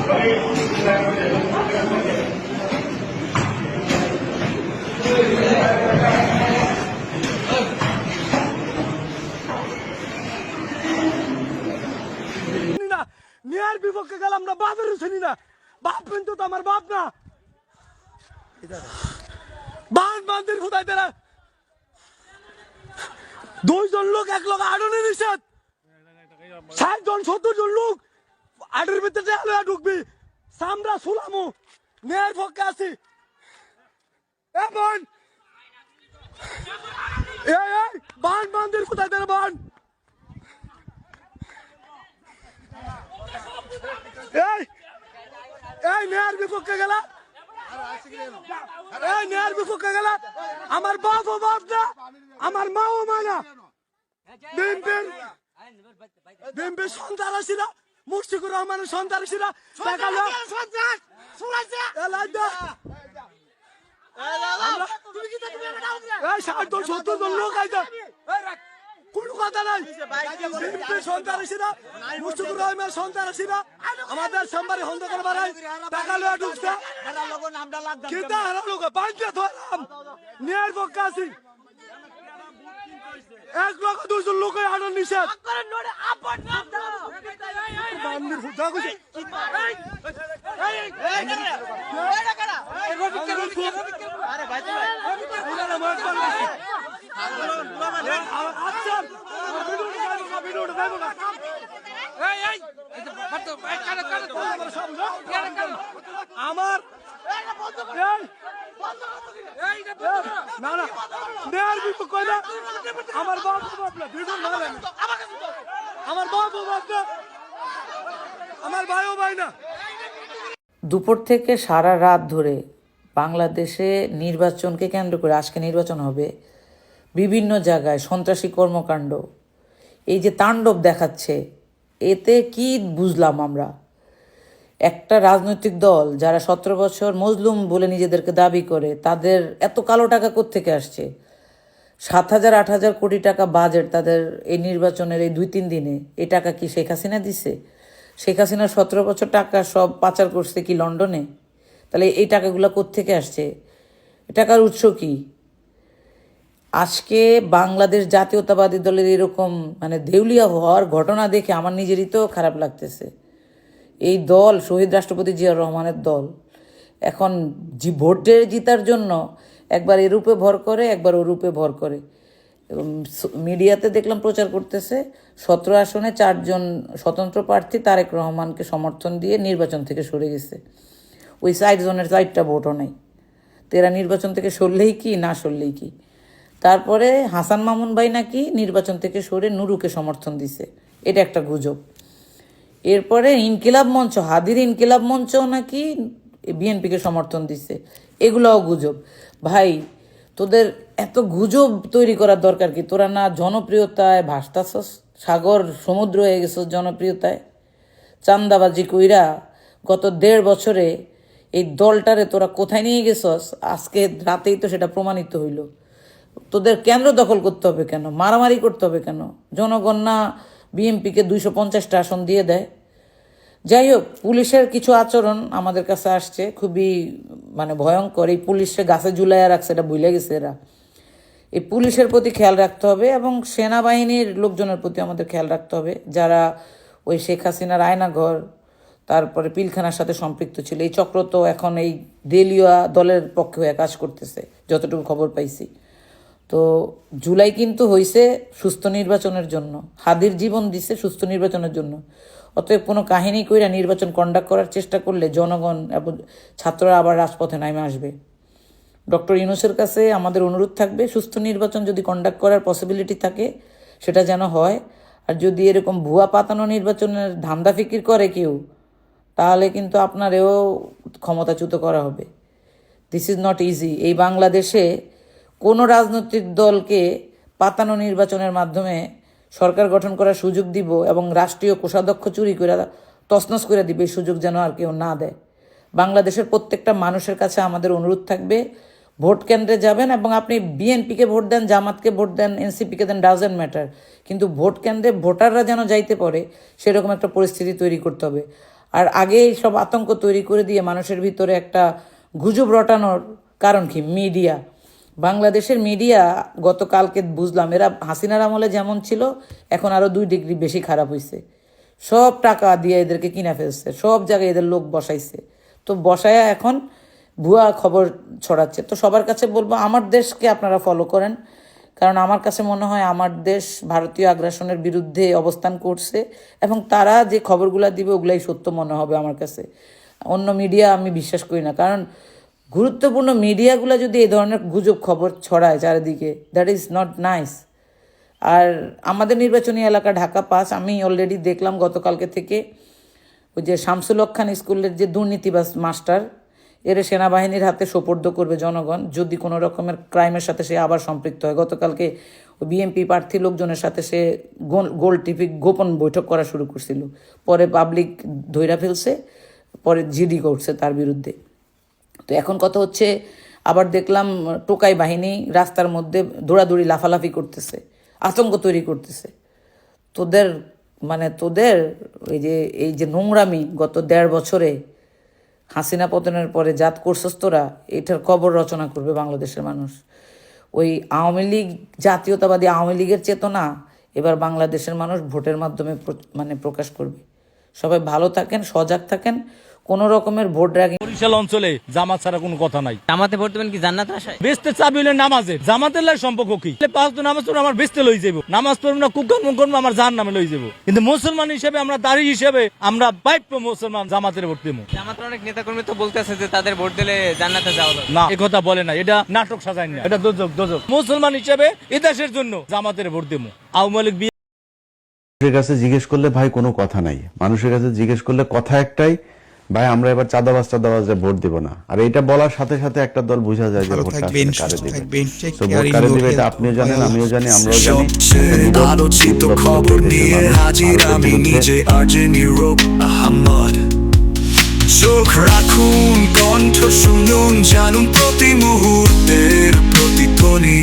মেয়ের বিপক্ষে গেলাম না, বাপের শুনি না। বাপ কিন্তু তো আমার বাপ না। বান বান্দির খুদাই তারা 2 জন লোক এক লোক আড়নে নিষেধ, 60 জন 70 জন লোক আড়ের ভিতরে ঢুকবি। সামরা সুলামু মেয়ের পক্ষে আছি। বান বান বান্দির খুদাই তারা বান। মেয়ের বিপক্ষে গেলা, মেয়ের বিপক্ষে গেলা। আমার বাপও বাপ না, আমার মাও মা না। বিএনপির সন্ত্রাসীরা, মুশফিকুর রহমানের সন্ত্রাসীরা লোক আইতা কোনো কথা নাই। সন্ত্রাসীরা, মুশফিকুর রহমান সন্ত্রাসীরা আমাদের চেম্বারে হন্দ করে বাড়াই টাকা লয়া ঢুকছে। কিন্তু হারা লোক বাঁচতে ধরলাম, ন্যায়ের পক্ষে আছি। 1 লক্ষ 2 জন লোক আনার নিষেধ। আমার না না নেয়ার বিপক্ষে না, আমার বাপ বাপ না, আমার বাপ বাপ না, আমার ভাইও ভাই না। দুপুর থেকে সারা রাত ধরে বাংলাদেশে নির্বাচনকে কেন্দ্র করে, আজকে নির্বাচন হবে, বিভিন্ন জায়গায় সন্ত্রাসী কর্মকাণ্ড, এই যে তাণ্ডব দেখাচ্ছে, এতে কি বুঝলাম আমরা? একটা রাজনৈতিক দল যারা 17 বছর মজলুম বলে নিজেদেরকে দাবি করে, তাদের এত কালো টাকা কোত্থেকে আসছে? 7,000-8,000 কোটি টাকা বাজেট তাদের এই নির্বাচনের এই 2-3 দিনে। এই টাকা কি শেখ হাসিনা দিছে? শেখ হাসিনা 17 বছর টাকা সব পাচার করছে কি লন্ডনে? তাহলে এই টাকাগুলো কোত্থেকে আসছে? টাকার উৎস কি? আজকে বাংলাদেশ জাতীয়তাবাদী দলের এরকম দেউলিয়া হওয়ার ঘটনা দেখে আমার নিজেরই তো খারাপ লাগতেছে। এই দল শহীদ রাষ্ট্রপতি জিয়াউর রহমানের দল, এখন ভোটে জিতার জন্য একবার এর রূপে ভর করে, একবার ওর রূপে ভর করে। মিডিয়াতে দেখলাম প্রচার করতেছে 17 আসনে 4 জন স্বতন্ত্র প্রার্থী তারেক রহমানকে সমর্থন দিয়ে নির্বাচন থেকে সরে গেছে। ওই 4 জনের 4টা ভোটও নাই। তেরা নির্বাচন থেকে সরলেই কি, না সরলেই কি। তারপরে হাসান মামুন ভাই নাকি নির্বাচন থেকে সরে নুরুকে সমর্থন দিছে, এটা একটা গুজব। এরপরে ইনকিলাব মঞ্চ, হাদির ইনকিলাব মঞ্চও নাকি বিএনপিকে সমর্থন দিছে, এগুলোও গুজব। ভাই, তোদের এত গুজব তৈরি করার দরকার কি? তোরা না জনপ্রিয়তায় ভাসতাছস, সাগর সমুদ্র হয়ে গেছস জনপ্রিয়তায়। চান্দাবাজি কইরা গত 1.5 বছরে এই দলটারে তোরা কোথায় নিয়ে গেছস, আজকে রাতেই তো সেটা প্রমাণিত হইল। তোদের কেন্দ্র দখল করতে হবে কেন? মারামারি করতে হবে কেন? জনগণ না বিএনপিকে 250টা আসন দিয়ে দেয়? যাই হোক, পুলিশের কিছু আচরণ আমাদের কাছে আসছে খুবই ভয়ঙ্কর। এই পুলিশে গাছে ঝুলাইয়া রাখছে, এটা ভুলে গেছে এরা। এই পুলিশের প্রতি খেয়াল রাখতে হবে এবং সেনাবাহিনীর লোকজনের প্রতি আমাদের খেয়াল রাখতে হবে, যারা ওই শেখ হাসিনার আয়নাঘর, তারপরে পিলখানার সাথে সম্পৃক্ত ছিল। এই চক্র তো এখন এই দেলিয়া দলের পক্ষে হয়ে কাজ করতেছে, যতটুকু খবর পাইছি। তো জুলাই কিন্তু হয়েছে সুস্থ নির্বাচনের জন্য, হাদির জীবন দিছে সুস্থ নির্বাচনের জন্য। অতএব কোনো কাহিনী কইরা নির্বাচন কন্ডাক্ট করার চেষ্টা করলে জনগণ এবং ছাত্ররা আবার রাজপথে নামে আসবে। ডক্টর ইউনূসের কাছে আমাদের অনুরোধ থাকবে, সুস্থ নির্বাচন যদি কন্ডাক্ট করার পসিবিলিটি থাকে সেটা যেন হয়। আর যদি এরকম ভুয়া পাতানো নির্বাচনের ধান্দা ফিকির করে কেউ, তাহলে কিন্তু আপনারেও ক্ষমতাচ্যুত করা হবে। This is not easy. এই বাংলাদেশে কোনো রাজনৈতিক দলকে পাতানো নির্বাচনের মাধ্যমে সরকার গঠন করার সুযোগ দিব এবং রাষ্ট্রীয় কোষাধ্যক্ষ চুরি করে তছনছ করে দিবে, এই সুযোগ যেন আর কেউ না দেয়। বাংলাদেশের প্রত্যেকটা মানুষের কাছে আমাদের অনুরোধ থাকবে, ভোট কেন্দ্রে যাবেন এবং আপনি বিএনপিকে ভোট দেন, জামাতকে ভোট দেন, এনসিপিকে দেন, ডাজেন্ট ম্যাটার, কিন্তু ভোট কেন্দ্রে ভোটাররা যেন যাইতে পারে সেরকম একটা পরিস্থিতি তৈরি করতে হবে। আর আগে সব আতঙ্ক তৈরি করে দিয়ে মানুষের ভিতরে একটা গুজব রটানোর কারণ কি? মিডিয়া। বাংলাদেশের মিডিয়া গতকালকে বুঝলাম এরা হাসিনার আমলে যেমন ছিল এখন আরও 2 ডিগ্রি বেশি খারাপ হয়েছে। সব টাকা দিয়ে এদেরকে কিনে ফেলছে, সব জায়গায় এদের লোক বসাইছে, তো বসায়া এখন ভুয়া খবর ছড়াচ্ছে। তো সবার কাছে বলবো আমার দেশকে আপনারা ফলো করেন, কারণ আমার কাছে মনে হয় আমার দেশ ভারতীয় আগ্রাসনের বিরুদ্ধে অবস্থান করছে এবং তারা যে খবরগুলো দিবে ওগুলাই সত্য মনে হবে আমার কাছে। অন্য মিডিয়া আমি বিশ্বাস করি না, কারণ গুরুত্বপূর্ণ মিডিয়াগুলো যদি এই ধরনের গুজব খবর ছড়ায় চারিদিকে, দ্যাট ইজ নট নাইস। আর আমাদের নির্বাচনী এলাকা ঢাকা 5, আমি অলরেডি দেখলাম গতকালকে থেকে ওই যে শামসুল হক খান স্কুলের যে দুর্নীতিবাজ মাস্টার, এর সেনাবাহিনীর হাতে সোপর্দ করবে জনগণ যদি কোনো রকমের ক্রাইমের সাথে সে আবার সম্পৃক্ত হয়। গতকালকে ওই বিএনপি প্রার্থী লোকজনের সাথে সে গোল টিপি গোপন বৈঠক করা শুরু করছিল, পরে পাবলিক ধইরা ফেলছে, পরে জিডি করছে তার বিরুদ্ধে। তো এখন কথা হচ্ছে আবার দেখলাম টোকাই বাহিনী রাস্তার মধ্যে দৌড়াদৌড়ি লাফালাফি করতেছে, আতঙ্ক তৈরি করতেছে। তোদের এই যে নোংরামি গত 1.5 বছরে হাসিনা পতনের পরে জাত করছস তোরা, এটার কবর রচনা করবে বাংলাদেশের মানুষ। ওই আওয়ামী লীগ, জাতীয়তাবাদী আওয়ামী লীগের চেতনা এবার বাংলাদেশের মানুষ ভোটের মাধ্যমে প্রকাশ করবে। সবাই ভালো থাকেন, সজাগ থাকেন, কোনো রকমের ভোট র্যাগিং। বরিশাল অঞ্চলে জামাত ছাড়া কোনো কথা নাই। জামাতে ভোট দেবেন কি জান্নাত আশায়? বেচতে চাবি হলে নামাজে, জামাতের লাই সম্পর্ক কি? 5 তো নামাজ পড়বো আমার বেচতে লই যাবো, নামাজ পড়বো না কুকর্ম করবো আমার জাহান নামে লই যাবো। কিন্তু মুসলমান হিসেবে আমরা দাঁড়ি হিসেবে আমরা বাইপ্য মুসলমান জামাতের ভোট দেবো জামাতের অনেক নেতাকর্মী তো বলতেছে যে তাদের ভোট দিলে জান্নাতে যাওয়া যাবে না। এ কথা বলে না, এটা নাটক সাজায় না, এটা দোজক। মুসলমান হিসেবে এ দেশের জন্য জামাতের ভোট দেবো। আওয়ামী লীগ মানুষের কাছে জিজ্ঞেস করলে ভাই কোনো কথা নাই, মানুষের কাছে জিজ্ঞেস করলে কথা একটাই, ভাই আমরা এবার চাঁদাবাজে ভোট দিব না। আর এটা বলার সাথে সাথে একটা দল বোঝা যায় যে ভোটটা আসলে কারে দিবে। তো ভোট কারে দিবে এটা আপনিও জানেন, আমিও জানি, আমরাও জানি। আলোচিত খবর নিয়ে হাজির আমি নিজে আর্জেন ইউরোপ আহমদ। চোখ রাখুন, কণ্ঠ শুনুন, জানুন প্রতি মুহূর্তের প্রতিধ্বনি।